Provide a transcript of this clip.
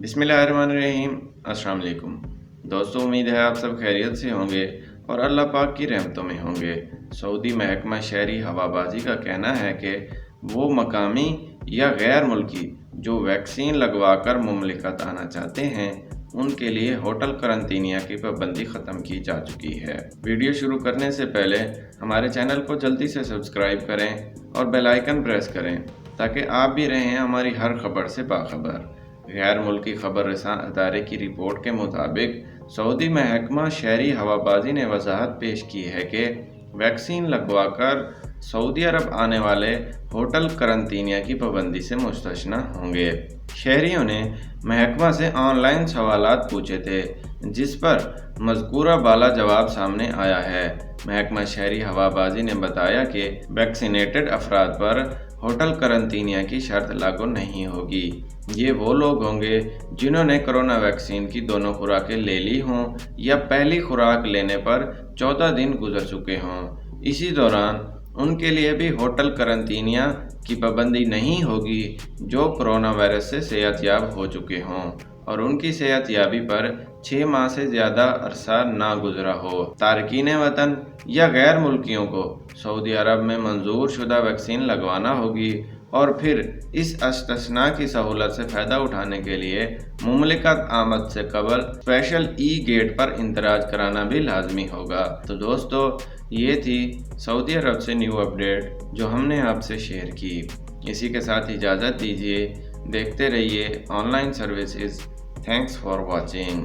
बिस्मिल्लाहिर्रहमानिर्रहीम। अस्सलाम वालेकुम दोस्तों, उम्मीद है आप सब खैरियत से होंगे और अल्लाह पाक की रहमतों में होंगे। सऊदी महकमा शहरी हवाबाजी का कहना है कि वो मकामी या गैर मुल्की जो वैक्सीन लगवाकर मुमलिकत आना चाहते हैं उनके लिए होटल करंतिनिया की पाबंदी ख़त्म की जा चुकी है। वीडियो शुरू करने से पहले हमारे चैनल को जल्दी से सब्सक्राइब करें और बेल आइकन प्रेस करें ताकि आप भी रहें हमारी हर खबर से बाखबर। गैर मुल्की खबर रसां अदारे की रिपोर्ट के मुताबिक सऊदी महकमा शहरी हवाबाजी ने वजाहत पेश की है कि वैक्सीन लगवाकर सऊदी अरब आने वाले होटल करंतिनिया की पाबंदी से मुस्तस्ना होंगे। शहरियों ने महकमा से ऑनलाइन सवालात पूछे थे जिस पर मज़कूरा बाला जवाब सामने आया है। महकमा शहरी हवाबाजी ने बताया कि वैक्सीनेटेड अफराद पर होटल करंतिनिया की शर्त लागू नहीं होगी। ये वो लोग होंगे जिन्होंने कोरोना वैक्सीन की दोनों खुराकें ले ली हों या पहली खुराक लेने पर 14 दिन गुजर चुके हों। इसी दौरान उनके लिए भी होटल करंतिनिया की पाबंदी नहीं होगी जो कोरोना वायरस से सेहतयाब हो चुके हों और उनकी सेहतयाबी पर 6 माह से ज़्यादा अरसा ना गुजरा हो। तारकीन वतन या गैर मुल्कियों को सऊदी अरब में मंजूर शुदा वैक्सीन लगवाना होगी और फिर इस इस्तिस्ना की सहूलत से फ़ायदा उठाने के लिए मुमलिकत आमद से कबल स्पेशल गेट पर इंदराज कराना भी लाजमी होगा। तो दोस्तों, ये थी सऊदी अरब से न्यू अपडेट जो हमने आपसे शेयर की। इसी के साथ इजाज़त दीजिए। देखते रहिए online services. Thanks for watching.